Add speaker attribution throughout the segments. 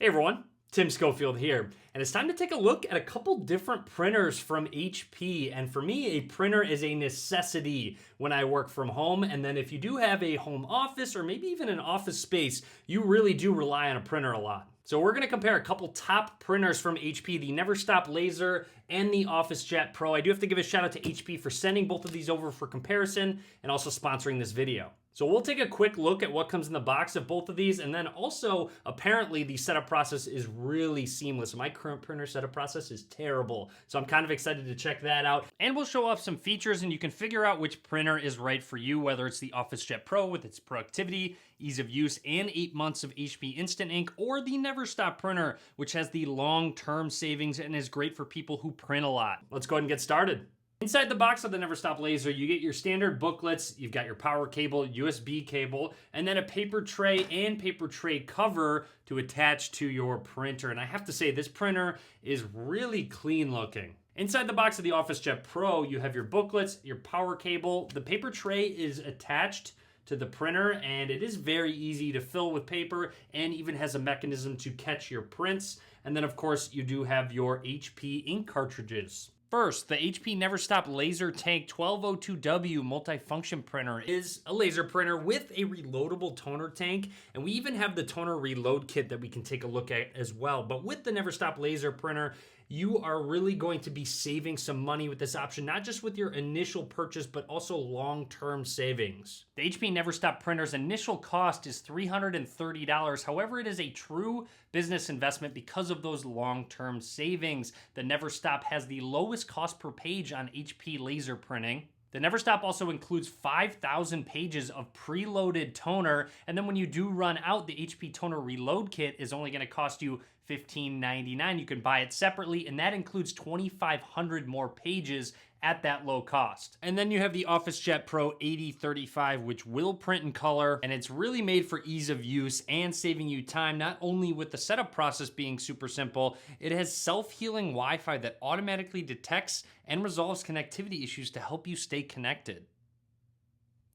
Speaker 1: Hey everyone, Tim Schofield here, and it's time to take a look at a couple different printers from HP. And for me, a printer is a necessity when I work from home. And then if you do have a home office or maybe even an office space, you really do rely on a printer a lot. So we're going to compare a couple top printers from HP, the Never Stop Laser and the OfficeJet Pro. I do have to give a shout out to HP for sending both of these over for comparison and also sponsoring this video. So we'll take a quick look at what comes in the box of both of these, and then also apparently the setup process is really seamless. My current printer setup process is terrible, so I'm kind of excited to check that out. And we'll show off some features and you can figure out which printer is right for you, whether it's the OfficeJet Pro with its productivity, ease of use, and 8 months of HP Instant Ink, or the Never Stop printer, which has the long-term savings and is great for people who print a lot. Let's go ahead and get started. Inside the box of the Never Stop Laser, you get your standard booklets, you've got your power cable, USB cable, and then a paper tray and paper tray cover to attach to your printer. And I have to say, this printer is really clean looking. Inside the box of the OfficeJet Pro, you have your booklets, your power cable. The paper tray is attached to the printer, and it is very easy to fill with paper and even has a mechanism to catch your prints. And then, of course, you do have your HP ink cartridges. First, the HP Never Stop Laser Tank 1202W multifunction printer is a laser printer with a reloadable toner tank, and we even have the toner reload kit that we can take a look at as well. But with the Never Stop Laser printer, you are really going to be saving some money with this option, not just with your initial purchase, but also long-term savings. The HP Never Stop printer's initial cost is $330. However, it is a true business investment because of those long-term savings. The Never Stop has the lowest cost per page on HP laser printing. The Never Stop also includes 5,000 pages of preloaded toner, and then when you do run out, the HP Toner Reload Kit is only going to cost you $15.99. You can buy it separately, and that includes 2,500 more pages at that low cost. And then you have the OfficeJet Pro 8035, which will print in color, and it's really made for ease of use and saving you time, not only with the setup process being super simple, it has self-healing Wi-Fi that automatically detects and resolves connectivity issues to help you stay connected.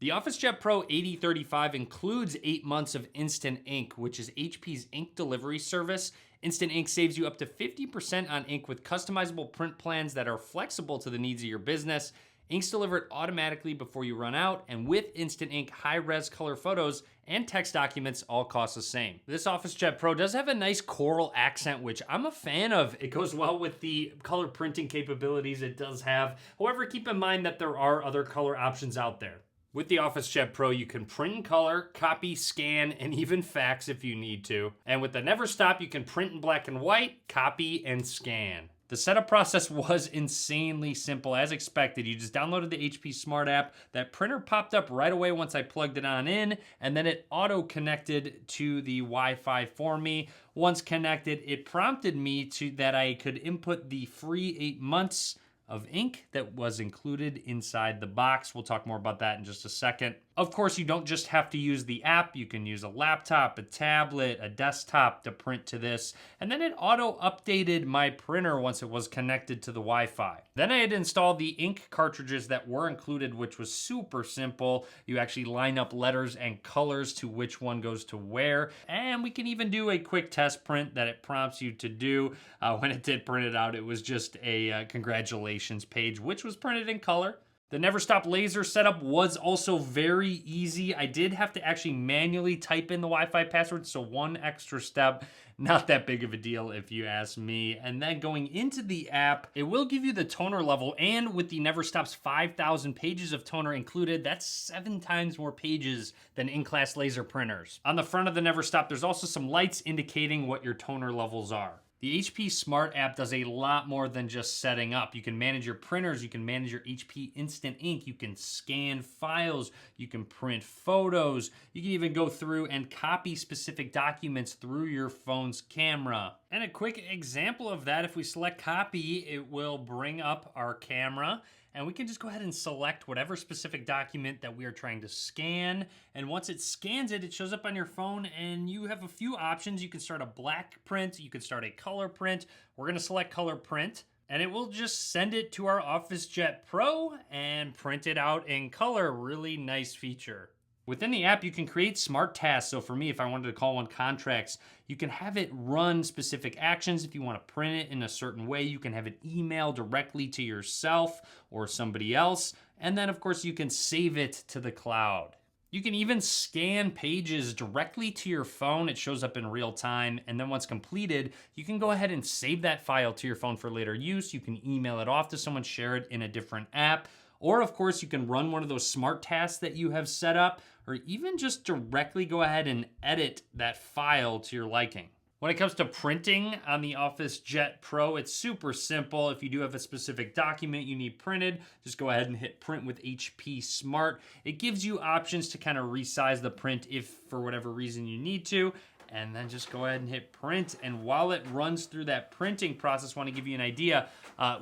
Speaker 1: The OfficeJet Pro 8035 includes 8 months of Instant Ink, which is HP's ink delivery service. Instant Ink saves you up to 50% on ink with customizable print plans that are flexible to the needs of your business. Ink's delivered automatically before you run out, and with Instant Ink, high-res color photos and text documents all cost the same. This OfficeJet Pro does have a nice coral accent, which I'm a fan of. It goes well with the color printing capabilities it does have. However, keep in mind that there are other color options out there. With the OfficeJet Pro, you can print in color, copy, scan, and even fax if you need to. And with the Never Stop, you can print in black and white, copy, and scan. The setup process was insanely simple. As expected, you just downloaded the HP Smart app. That printer popped up right away once I plugged it on in, and then it auto-connected to the Wi-Fi for me. Once connected, it prompted me that I could input the free 8 months of ink that was included inside the box. We'll talk more about that in just a second. Of course, you don't just have to use the app. You can use a laptop, a tablet, a desktop to print to this. And then it auto-updated my printer once it was connected to the Wi-Fi. Then I had installed the ink cartridges that were included, which was super simple. You actually line up letters and colors to which one goes to where. And we can even do a quick test print that it prompts you to do. When it did print it out, it was just a congratulations page, which was printed in color. The Never Stop Laser setup was also very easy. I did have to actually manually type in the Wi-Fi password, so one extra step. Not that big of a deal if you ask me. And then going into the app, it will give you the toner level, and with the Never Stop's 5,000 pages of toner included, that's 7 times more pages than in-class laser printers. On the front of the Never Stop, there's also some lights indicating what your toner levels are. The HP Smart app does a lot more than just setting up. You can manage your printers, you can manage your HP Instant Ink, you can scan files, you can print photos, you can even go through and copy specific documents through your phone's camera. And a quick example of that, if we select copy, it will bring up our camera, and we can just go ahead and select whatever specific document that we are trying to scan. And once it scans it, it shows up on your phone, and you have a few options. You can start a black print, you can start a color print. We're gonna select color print, and it will just send it to our OfficeJet Pro and print it out in color. Really nice feature. Within the app, you can create smart tasks. So for me, if I wanted to call one contracts, you can have it run specific actions. If you want to print it in a certain way, you can have it email directly to yourself or somebody else. And then, of course, you can save it to the cloud. You can even scan pages directly to your phone. It shows up in real time. And then once completed, you can go ahead and save that file to your phone for later use. You can email it off to someone, share it in a different app. Or of course, you can run one of those smart tasks that you have set up, or even just directly go ahead and edit that file to your liking. When it comes to printing on the OfficeJet Pro, it's super simple. If you do have a specific document you need printed, just go ahead and hit print with HP Smart. It gives you options to kind of resize the print if for whatever reason you need to. And then just go ahead and hit print. And while it runs through that printing process, I want to give you an idea.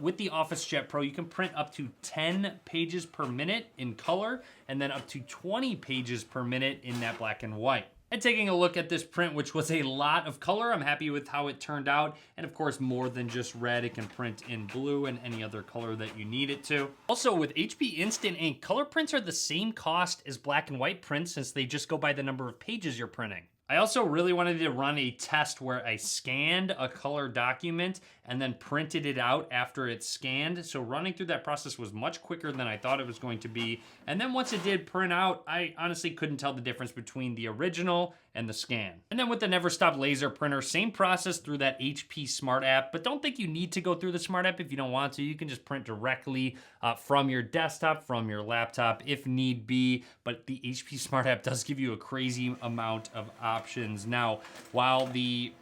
Speaker 1: With the OfficeJet Pro, you can print up to 10 pages per minute in color, and then up to 20 pages per minute in that black and white. And taking a look at this print, which was a lot of color, I'm happy with how it turned out. And of course, more than just red, it can print in blue and any other color that you need it to. Also, with HP Instant Ink, color prints are the same cost as black and white prints since they just go by the number of pages you're printing. I also really wanted to run a test where I scanned a color document and then printed it out after it's scanned. So running through that process was much quicker than I thought it was going to be. And then once it did print out, I honestly couldn't tell the difference between the original and the scan. And then with the Never Stop laser printer, same process through that HP Smart app, but don't think you need to go through the Smart app if you don't want to. You can just print directly from your desktop, from your laptop if need be, but the HP Smart app does give you a crazy amount of options. Now, while the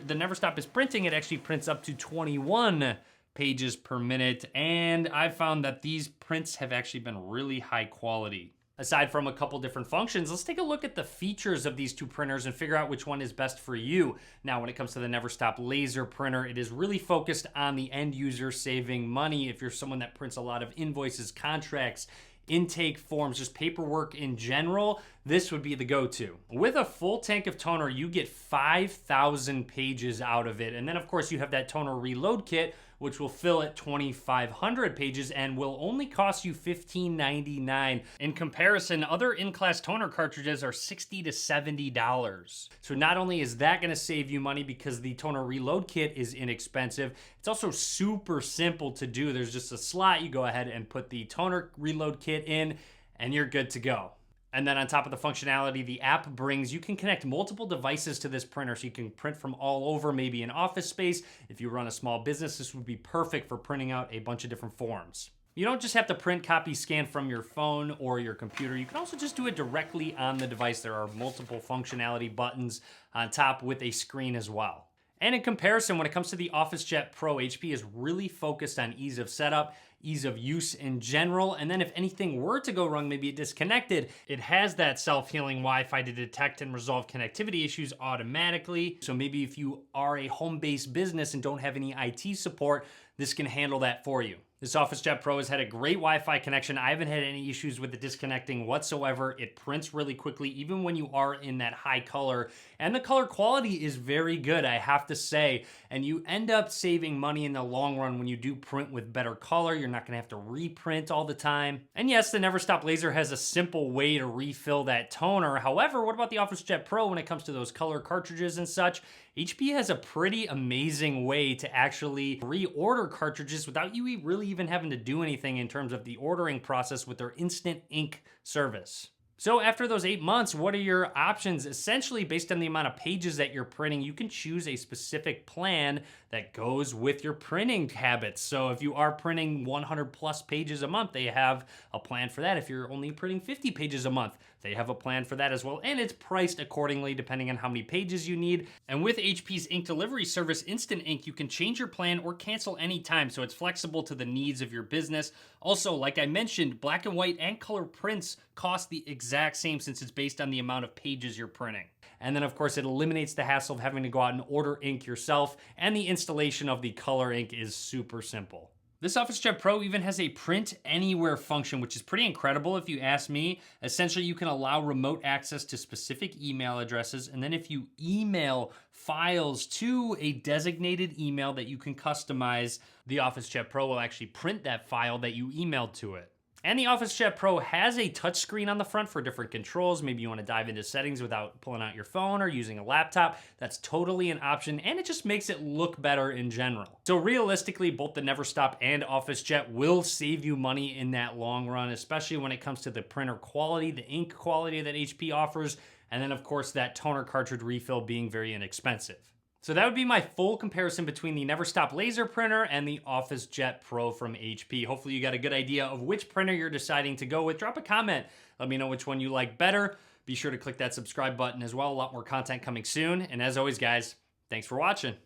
Speaker 1: Never Stop is printing, it actually prints up to 21 pages per minute, and I've found that these prints have actually been really high quality. Aside from a couple different functions, let's take a look at the features of these two printers and figure out which one is best for you. Now, when it comes to the Never Stop laser printer, it is really focused on the end user saving money. If you're someone that prints a lot of invoices, contracts, intake forms, just paperwork in general, this would be the go-to. With a full tank of toner, you get 5,000 pages out of it. And then of course you have that toner reload kit, which will fill at 2,500 pages and will only cost you $15.99. In comparison, other in-class toner cartridges are $60 to $70. So not only is that gonna save you money because the toner reload kit is inexpensive, it's also super simple to do. There's just a slot, you go ahead and put the toner reload kit in, and you're good to go. And then on top of the functionality the app brings, you can connect multiple devices to this printer so you can print from all over, maybe an office space. If you run a small business, this would be perfect for printing out a bunch of different forms. You don't just have to print, copy, scan from your phone or your computer. You can also just do it directly on the device. There are multiple functionality buttons on top with a screen as well. And in comparison, when it comes to the OfficeJet Pro, HP is really focused on ease of setup, ease of use in general, and then if anything were to go wrong, maybe it disconnected, it has that self-healing Wi-Fi to detect and resolve connectivity issues automatically. So maybe if you are a home-based business and don't have any IT support, this can handle that for you. This OfficeJet Pro has had a great Wi-Fi connection. I haven't had any issues with it disconnecting whatsoever. It prints really quickly, even when you are in that high color. And the color quality is very good, I have to say. And you end up saving money in the long run when you do print with better color. You're not gonna have to reprint all the time. And yes, the Never Stop laser has a simple way to refill that toner. However, what about the OfficeJet Pro when it comes to those color cartridges and such? HP has a pretty amazing way to actually reorder cartridges without you really even having to do anything in terms of the ordering process with their Instant Ink service. So after those 8 months, what are your options? Essentially, based on the amount of pages that you're printing, you can choose a specific plan that goes with your printing habits. So if you are printing 100 plus pages a month, they have a plan for that. If you're only printing 50 pages a month, they have a plan for that as well. And it's priced accordingly depending on how many pages you need. And with HP's ink delivery service, Instant Ink, you can change your plan or cancel anytime. So it's flexible to the needs of your business. Also, like I mentioned, black and white and color prints cost the exact same since it's based on the amount of pages you're printing. And then of course it eliminates the hassle of having to go out and order ink yourself, and the installation of the color ink is super simple. This OfficeJet Pro even has a print anywhere function, which is pretty incredible if you ask me. Essentially, you can allow remote access to specific email addresses, and then if you email files to a designated email that you can customize, the OfficeJet Pro will actually print that file that you emailed to it. And the OfficeJet Pro has a touchscreen on the front for different controls. Maybe you want to dive into settings without pulling out your phone or using a laptop. That's totally an option, and it just makes it look better in general. So realistically, both the Neverstop and OfficeJet will save you money in that long run, especially when it comes to the printer quality, the ink quality that HP offers, and then of course that toner cartridge refill being very inexpensive. So that would be my full comparison between the Neverstop laser printer and the OfficeJet Pro from HP. Hopefully you got a good idea of which printer you're deciding to go with. Drop a comment. Let me know which one you like better. Be sure to click that subscribe button as well. A lot more content coming soon. And as always, guys, thanks for watching.